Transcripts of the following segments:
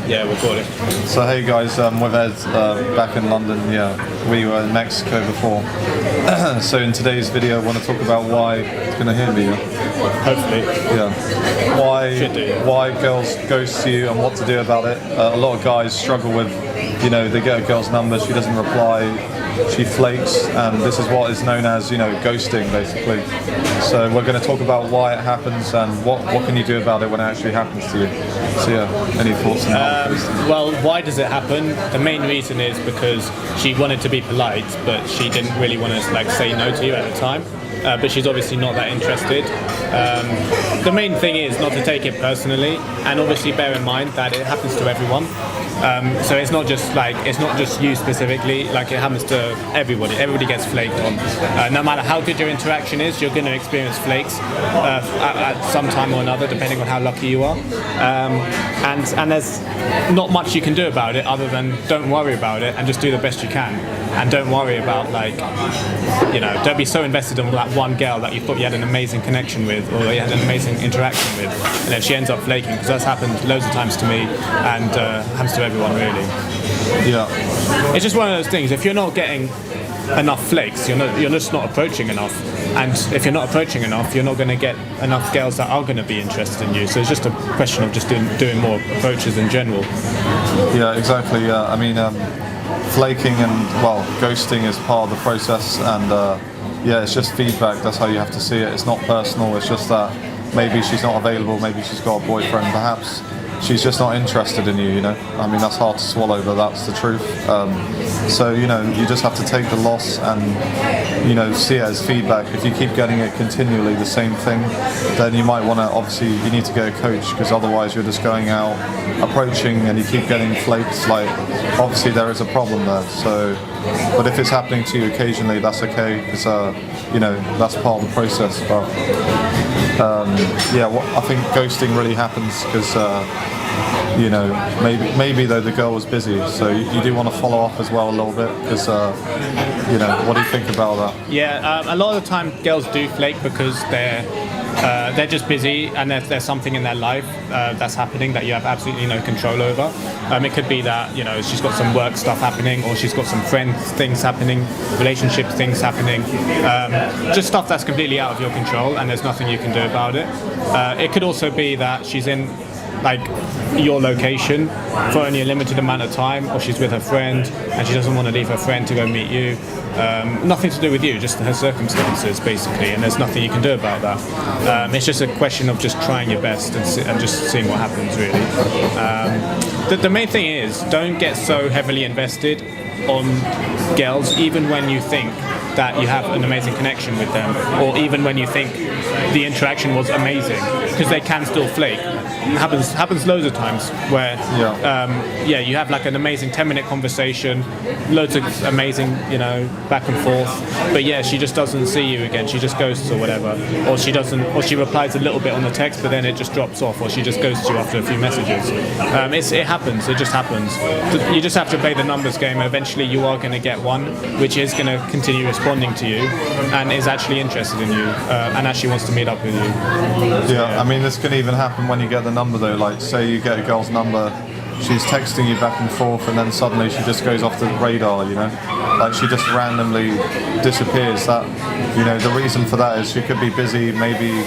Yeah, we'll call it. So hey guys, with Ed back in London. Yeah, we were in Mexico before. So in today's video, I want to talk about why it's gonna hear me. Hopefully. Yeah. Why girls ghost you and what to do about it. A lot of guys struggle with, they get a girl's number, she doesn't reply, she flakes, and this is what is known as, ghosting, basically. So we're going to talk about why it happens and what can you do about it when it actually happens to you. So yeah, any thoughts on that? Well, why does it happen? The main reason is because she wanted to be polite, but she didn't really want to say no to you at the time. But she's obviously not that interested. The main thing is not to take it personally, and obviously bear in mind that it happens to everyone. So it's not just you specifically. Like, it happens to everybody. Everybody gets flaked on. No matter how good your interaction is, you're going to experience flakes at some time or another, depending on how lucky you are. And there's not much you can do about it other than don't worry about it and just do the best you can. And don't worry about don't be so invested in that one girl that you thought you had an amazing connection with or you had an amazing interaction with, and then she ends up flaking, because that's happened loads of times to me and happens to everyone really. Yeah. It's just one of those things. If you're not getting enough flakes, you're just not approaching enough, and if you're not approaching enough, you're not going to get enough girls that are going to be interested in you. So it's just a question of just doing more approaches in general. Yeah, exactly. Yeah, I mean, flaking and ghosting is part of the process, and it's just feedback. That's how you have to see it. It's not personal. It's just that maybe she's not available, maybe she's got a boyfriend, perhaps she's just not interested in you. I mean, that's hard to swallow, but that's the truth. So you just have to take the loss and see it as feedback. If you keep getting it continually, the same thing, then you might want to, obviously you need to get a coach, because otherwise you're just going out approaching and you keep getting flakes. Like, obviously there is a problem there. So, but if it's happening to you occasionally, that's okay, because that's part of the process. But I think ghosting really happens because maybe though the girl was busy, so you do want to follow up as well a little bit, because what do you think about that? Yeah, a lot of the time girls do flake because they're just busy, and there's something in their life that's happening that you have absolutely no control over. It could be that she's got some work stuff happening, or she's got some friend things happening, relationship things happening, just stuff that's completely out of your control, and there's nothing you can do about it. It could also be that she's in your location for only a limited amount of time, or she's with her friend and she doesn't want to leave her friend to go meet you. Nothing to do with you, just her circumstances basically, and there's nothing you can do about that. It's just a question of just trying your best and just seeing what happens really. The main thing is, don't get so heavily invested on girls, even when you think that you have an amazing connection with them, or even when you think the interaction was amazing, because they can still flake. It happens loads of times where you have like an amazing 10-minute conversation, loads of amazing back and forth, but she just doesn't see you again, she just ghosts or whatever, or she replies a little bit on the text but then it just drops off, or she just ghosts you after a few messages. It happens, it just happens. You just have to play the numbers game. Eventually you are going to get one which is going to continue responding to you and is actually interested in you and actually wants to meet up with you. I mean, this can even happen when you get the number though. Like, say you get a girl's number, she's texting you back and forth, and then suddenly she just goes off the radar, like she just randomly disappears. That, the reason for that is she could be busy, maybe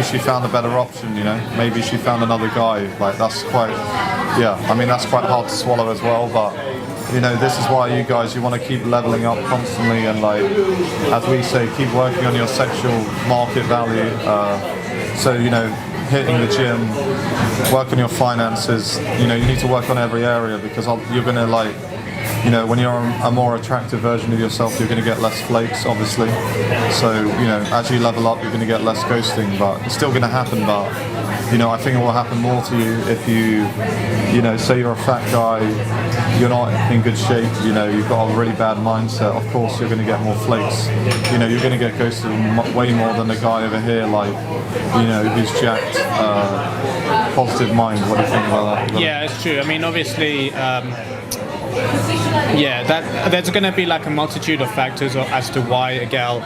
she found a better option, maybe she found another guy. Like, that's quite hard to swallow as well, but this is why you want to keep leveling up constantly, and as we say, keep working on your sexual market value. So hitting the gym, work on your finances. You need to work on every area, because you're going to when you're a more attractive version of yourself, you're going to get less flakes, obviously. So as you level up, you're going to get less ghosting, but it's still going to happen. But I think it will happen more to you if you say you're a fat guy, you're not in good shape, you've got a really bad mindset. Of course, you're going to get more flakes. You're going to get ghosted way more than the guy over here, who's jacked, positive mind. What do you think about that? Yeah, it's true. I mean, obviously, Yeah, that there's going to be like a multitude of factors as to why a girl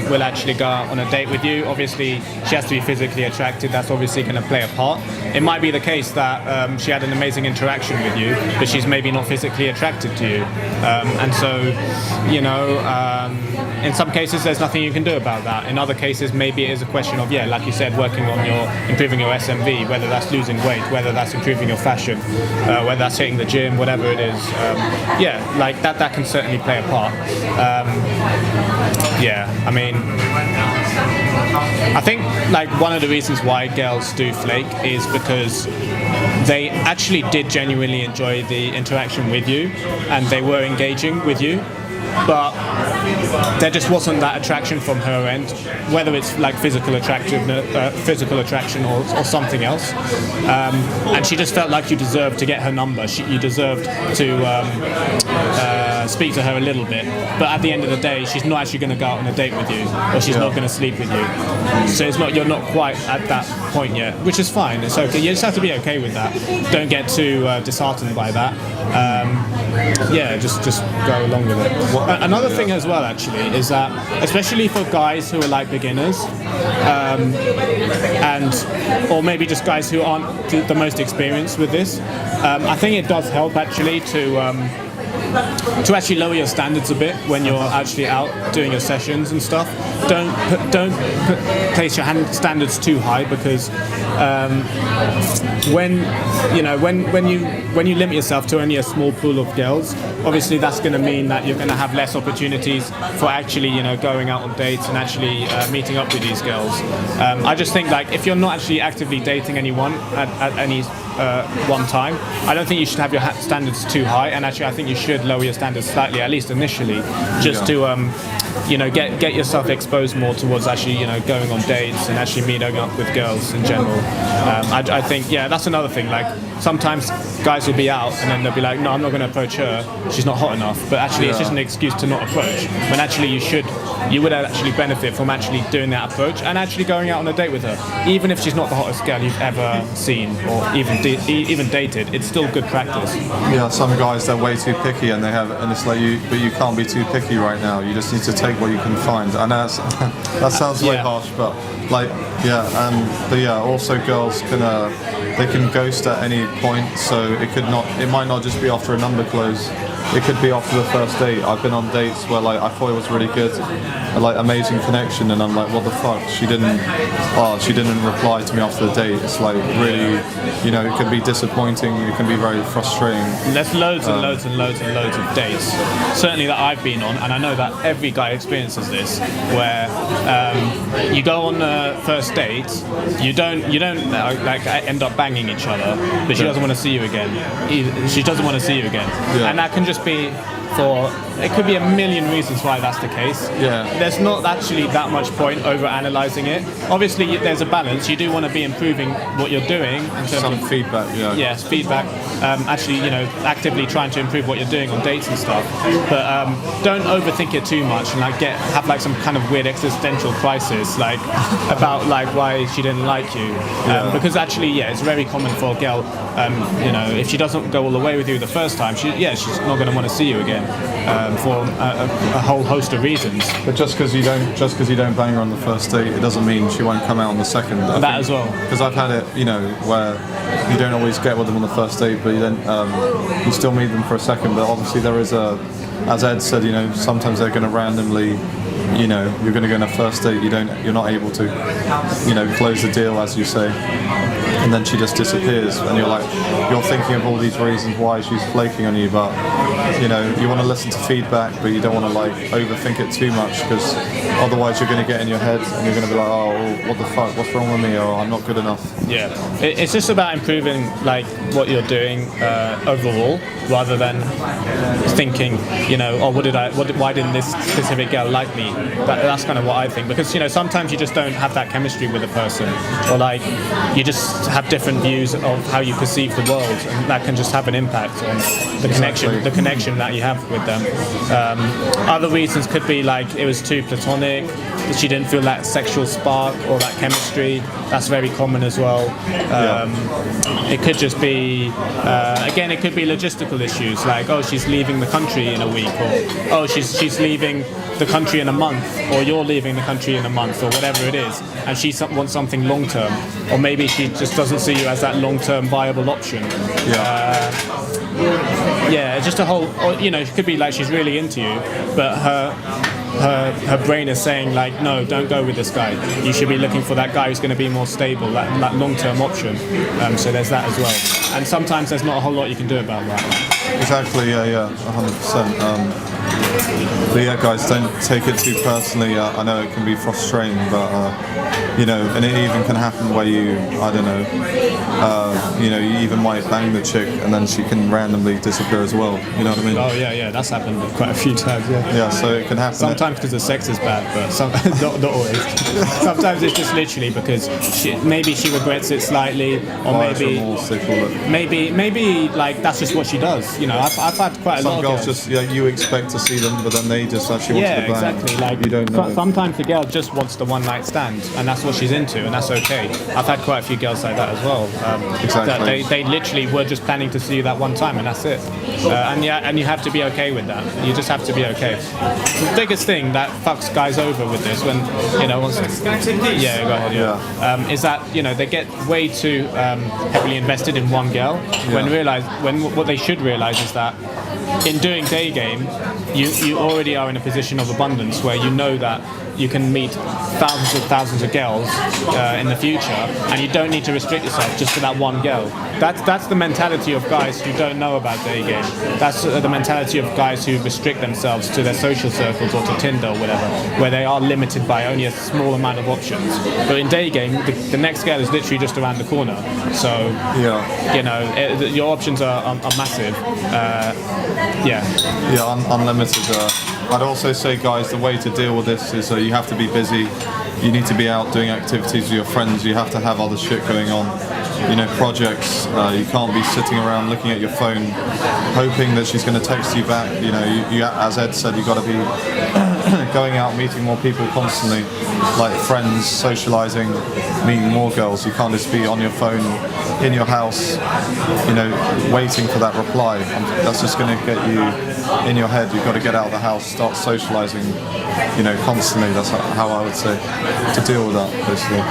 will actually go out on a date with you. Obviously, she has to be physically attracted. That's obviously going to play a part. It might be the case that she had an amazing interaction with you, but she's maybe not physically attracted to you. And so, in some cases, there's nothing you can do about that. In other cases, maybe it is a question of, like you said, working on improving your SMV, whether that's losing weight, whether that's improving your fashion, whether that's hitting the gym, whatever it is. Like that can certainly play a part. I mean, I think like one of the reasons why girls do flake is because they actually did genuinely enjoy the interaction with you and they were engaging with you, but there just wasn't that attraction from her end, whether it's like physical attraction or something else. And she just felt like you deserved to get her number. You deserved to speak to her a little bit. But at the end of the day, she's not actually going to go out on a date with you, or she's not going to sleep with you. So you're not quite at that point yet, which is fine. It's okay. You just have to be okay with that. Don't get too disheartened by that. Just go along with it. Another thing as well, actually, is that especially for guys who are like beginners, or maybe just guys who aren't the most experienced with this, I think it does help actually to actually lower your standards a bit when you're actually out doing your sessions and stuff. Don't place your standards too high, because when you limit yourself to only a small pool of girls, obviously that's going to mean that you're going to have less opportunities for actually going out on dates and actually meeting up with these girls. I just think like if you're not actually actively dating anyone at any one time, I don't think you should have your standards too high, and actually I think you should lower your standards slightly, at least initially, just to get yourself exposed more towards actually going on dates and actually meeting up with girls in general. I think that's another thing. Like sometimes guys will be out and then they'll be like, no, I'm not going to approach her, she's not hot enough, but actually it's just an excuse to not approach, when actually you would actually benefit from actually doing that approach and actually going out on a date with her, even if she's not the hottest girl you've ever seen or even dated. It's still good practice. Yeah, some guys, they're way too picky and it's like but you can't be too picky right now. You just need to take what you can find. I know that sounds way harsh, but also girls can ghost at any point, so it might not just be after a number close. It could be after the first date. I've been on dates where like I thought it was really good, like amazing connection, and I'm like, what the fuck? She didn't reply to me after the date. It's like really, it can be disappointing. It can be very frustrating. There's loads and loads and loads and loads of dates, certainly that I've been on, and I know that every guy experiences this, where you go on the first date, you don't like end up banging each other, but she doesn't want to see you again. She doesn't want to see you again, and that can just be it could be a million reasons why that's the case. There's not actually that much point over analysing it. Obviously there's a balance. You do want to be improving what you're doing in terms some of feedback. Yes, feedback. Actually, actively trying to improve what you're doing on dates and stuff. But don't overthink it too much and have some kind of weird existential crisis about why she didn't like you. Because actually, it's very common for a girl. If she doesn't go all the way with you the first time, she's not going to want to see you again. For a whole host of reasons. But just because you don't bang her on the first date, it doesn't mean she won't come out on the second. As well. Because I've had it, where you don't always get with them on the first date, but you still meet them for a second. But obviously there is as Ed said, sometimes they're going to randomly, you're going to go on a first date, you're not able to, close the deal as you say. And then she just disappears, and you're thinking of all these reasons why she's flaking on you, but you want to listen to feedback, but you don't want to overthink it too much, because otherwise you're going to get in your head and you're going to be like, oh, what the fuck, what's wrong with me, or I'm not good enough. It's just about improving what you're doing overall, rather than thinking, why didn't this specific girl like me? me. That's kind of what I think, because sometimes you just don't have that chemistry with a person, or like you just have different views of how you perceive the world, and that can just have an impact on the connection that you have with them. Other reasons could be like it was too platonic, that she didn't feel that sexual spark or that chemistry. That's very common as well. It could just be, again, it could be logistical issues, like, oh, she's leaving the country in a week, or oh, she's leaving the country in a month, or you're leaving the country in a month, or whatever it is, and she wants something long term, or maybe she just doesn't see you as that long term viable option. It's just a whole, or, it could be like she's really into you, but her brain is saying like, no, don't go with this guy. You should be looking for that guy who's going to be more stable, that long-term option. So there's that as well. And sometimes there's not a whole lot you can do about that. Exactly, 100%. But yeah, guys, don't take it too personally. I know it can be frustrating, but and it even can happen where you, I don't know, you even might bang the chick and then she can randomly disappear as well. You know what I mean? Oh yeah, that's happened quite a few times. Yeah, so it can happen. Sometimes because the sex is bad, but not always. Sometimes it's just literally because maybe she regrets it slightly, or maybe like that's just what she does. I've had quite a lot of girls. Just you expect to see them, but then they just actually want to bang. Exactly. Like you don't know. Sometimes the girl just wants the one night stand, and that's what she's into, and that's okay. I've had quite a few girls like that as well. Exactly. They literally were just planning to see you that one time, and that's it. And you have to be okay with that. You just have to be okay. The biggest thing that fucks guys over with this, when once go ahead. Is that they get way too heavily invested in one girl, when what they should realize is that in doing day game, you already are in a position of abundance where you know that you can meet thousands of girls in the future, and you don't need to restrict yourself just to that one girl. That's the mentality of guys who don't know about day game. That's the mentality of guys who restrict themselves to their social circles or to Tinder or whatever, where they are limited by only a small amount of options. But in day game, the next girl is literally just around the corner. So your options are massive. Unlimited. I'd also say, guys, the way to deal with this is you have to be busy. You need to be out doing activities with your friends. You have to have other shit going on. Projects. You can't be sitting around looking at your phone, hoping that she's going to text you back. You, as Ed said, you've got to be going out, meeting more people constantly, like friends, socializing, meeting more girls. You can't just be on your phone in your house, waiting for that reply. That's just going to get you in your head. You've got to get out of the house, start socializing, constantly. That's how I would say to deal with that, basically.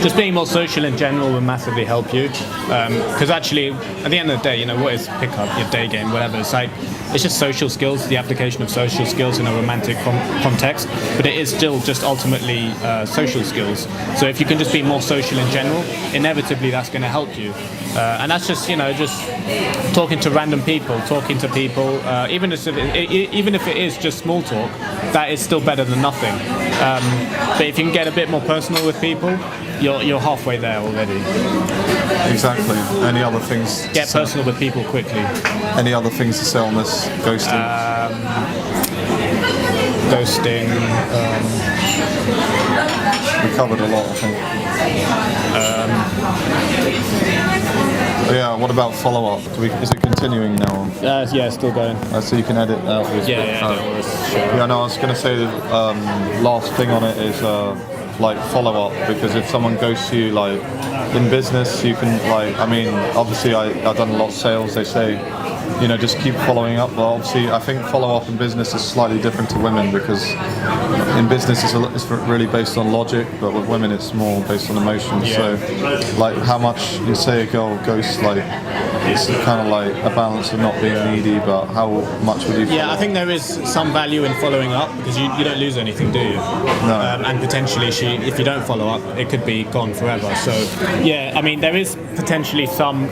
Just being more social in general will massively help you, because actually, at the end of the day, what is pickup, your day game, whatever. It's just social skills, the application of social skills in a romantic context, but it is still just ultimately social skills. So if you can just be more social in general, inevitably that's going to help you. And that's just just talking to random people, even if it is just small talk, that is still better than nothing. But if you can get a bit more personal with people, you're halfway there already. Exactly. Any other things? Get personal with people quickly. Any other things to say on this ghosting? We covered a lot, I think. What about follow-up? Is it continuing now? Still going. So you can edit out this bit. I was going to say the last thing on it is like follow-up, because if someone ghosts you, like in business, you can obviously I've done a lot of sales. They say just keep following up. But obviously, I think follow-up in business is slightly different to women, because in business it's really based on logic, but with women it's more based on emotion. So, like how much you say a girl ghosts, like it's kind of like a balance of not being needy, but how much would you follow I think there is some value in following up, because you don't lose anything, do you? No. And potentially if you don't follow up, it could be gone forever. So there is potentially some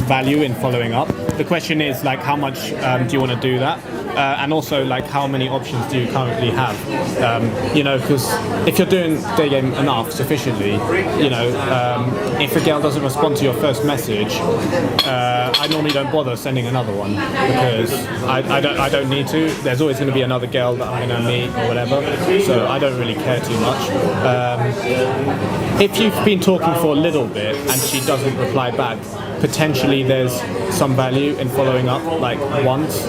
value in following up. The question is, like, how much do you want to do that? and also like how many options do you currently have? You know, because if you're doing day game enough sufficiently, you know, if a girl doesn't respond to your first message, I normally don't bother sending another one because I don't need to. There's always going to be another girl that I'm going to meet or whatever, so I don't really care too much. If you've been talking for a little bit and she doesn't reply back, potentially there's some value in following up like once,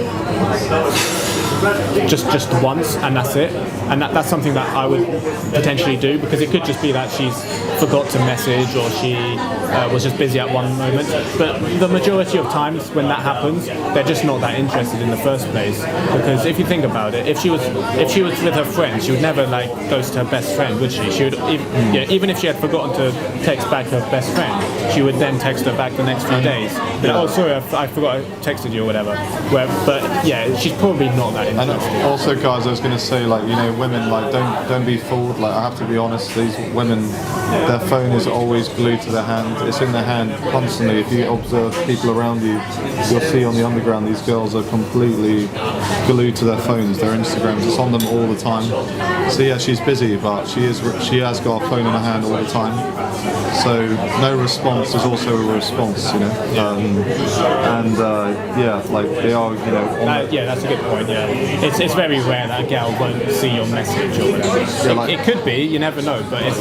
just once, and that's it. And that's something that I would potentially do, because it could just be that she's forgot to message or she was just busy at one moment. But the majority of times when that happens, they're just not that interested in the first place. Because if you think about it, if she was with her friends, she would never like ghost her best friend, would she? She would even if she had forgotten to text back her best friend, she would then text her back the next few days. Oh, sorry, I forgot I texted you or whatever. But yeah, she's probably not that interested. And also, guys, I was going to say, like, you know, women, like, don't be fooled. Like, I have to be honest, these women, their phone is always glued to their hand. It's in their hand constantly. If you observe people around you, you'll see on the underground these girls are completely glued to their phones, their Instagrams. It's on them all the time. So yeah, she's busy, but she has got a phone in her hand all the time. So no response is also a response, you know. Yeah, like they are, you know. Yeah, that's a good point. Yeah, it's very rare that a girl won't see your message or whatever. Yeah, it could be, you never know, but it's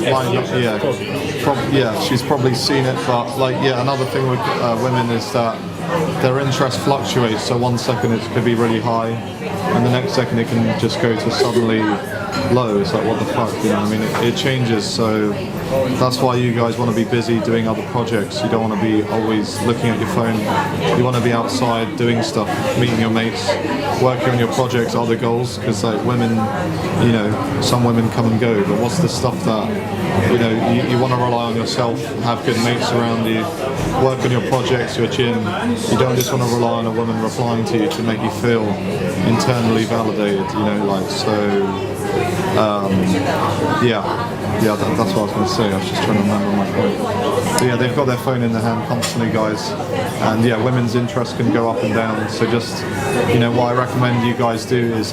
she's probably seen it. But like, yeah, another thing with women is that their interest fluctuates. So 1 second it could be really high, and the next second it can just go to suddenly low. It's like, what the fuck, you know? I mean, it changes. So that's why you guys want to be busy doing other projects. You don't want to be always looking at your phone. You want to be outside doing stuff, meeting your mates, working on your projects, other goals. Because like women, you know, some women come and go, but what's the stuff that, you know, you want to rely on yourself, have good mates around you, work on your projects, your gym. You don't just want to rely on a woman replying to you to make you feel internally validated, you know, like, so that's what I was going to say. I was just trying to remember my point. So yeah, they've got their phone in their hand constantly, guys, and yeah, women's interest can go up and down. So just, you know, what I recommend you guys do is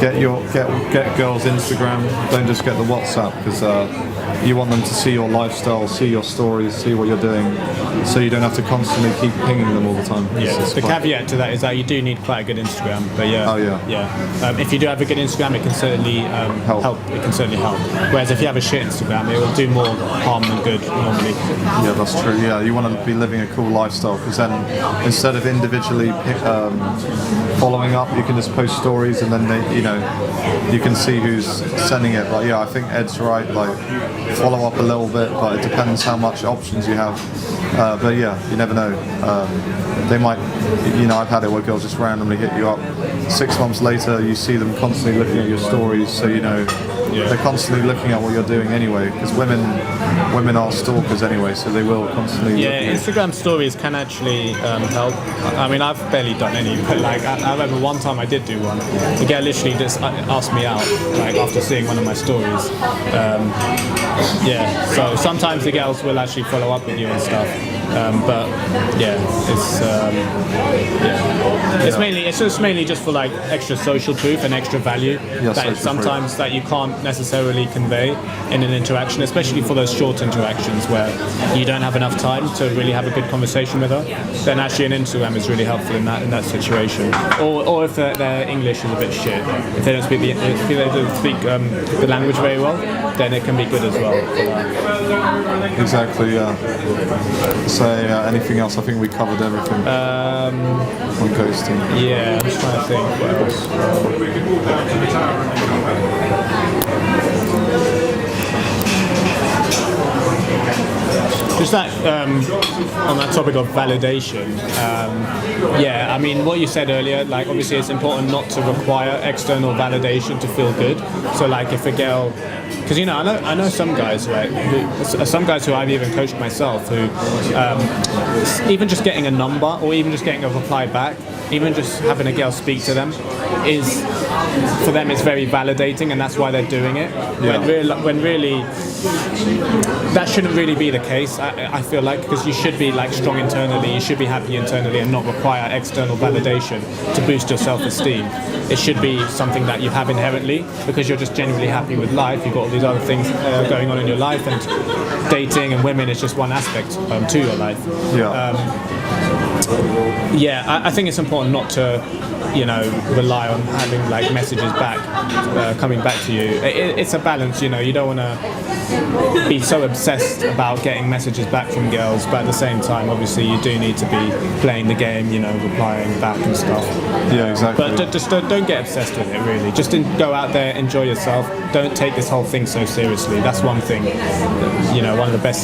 get girls' Instagram. Don't just get the WhatsApp, because you want them to see your lifestyle, see your stories, see what you're doing, so you don't have to constantly keep pinging them all the time. Yeah, the caveat to that is that you do need quite a good Instagram. But yeah, if you do have a good Instagram, it can certainly help. It can certainly help. Whereas if you have a shit Instagram, it will do more harm than good normally. Yeah, that's true. Yeah, you want to be living a cool lifestyle, because then instead of individually following up, you can just post stories, and then you can see who's sending it. But yeah, I think Ed's right. Like, follow up a little bit, but it depends how much options you have. But yeah, you never know. They might, you know, I've had it where girls just randomly hit you up. 6 months later, you see them constantly looking at your stories, so you know they're constantly looking at what you're doing anyway. Because women are stalkers anyway, so they will constantly. Yeah, Instagram stories can actually help. I mean, I've barely done any, but like I remember one time I did do one. The girl literally just asked me out, like after seeing one of my stories. So sometimes the girls will actually follow up with you and stuff. But yeah, it's just mainly just for like extra social proof and extra value that sometimes that you can't necessarily convey in an interaction, especially for those short interactions where you don't have enough time to really have a good conversation with her. Then actually an Instagram is really helpful in that situation. Or if their English is a bit shit, if they don't speak the language very well, then it can be good as well for that. Exactly. Yeah. So anything else? I think we covered everything on ghosting. Yeah, I'm just trying to think what else. Just that on that topic of validation, I mean, what you said earlier, like obviously it's important not to require external validation to feel good. So like if a girl, because you know, I know some guys, right? Some guys who I've even coached myself, who even just getting a number or even just getting a reply back even just having a girl speak to them is, for them, it's very validating, and that's why they're doing it. When really that shouldn't really be the case. I feel like, because you should be like strong internally, you should be happy internally, and not require external validation to boost your self-esteem. It should be something that you have inherently, because you're just genuinely happy with life. You've got all these other things going on in your life, and dating and women is just one aspect to your life. I think it's important not to, rely on having like messages back, coming back to you. It's a balance, you don't want to be so obsessed about getting messages back from girls, but at the same time, obviously, you do need to be playing the game, replying back and stuff. Yeah, exactly. But just don't get obsessed with it, really. Just go out there, enjoy yourself. Don't take this whole thing so seriously. That's one thing, one of the best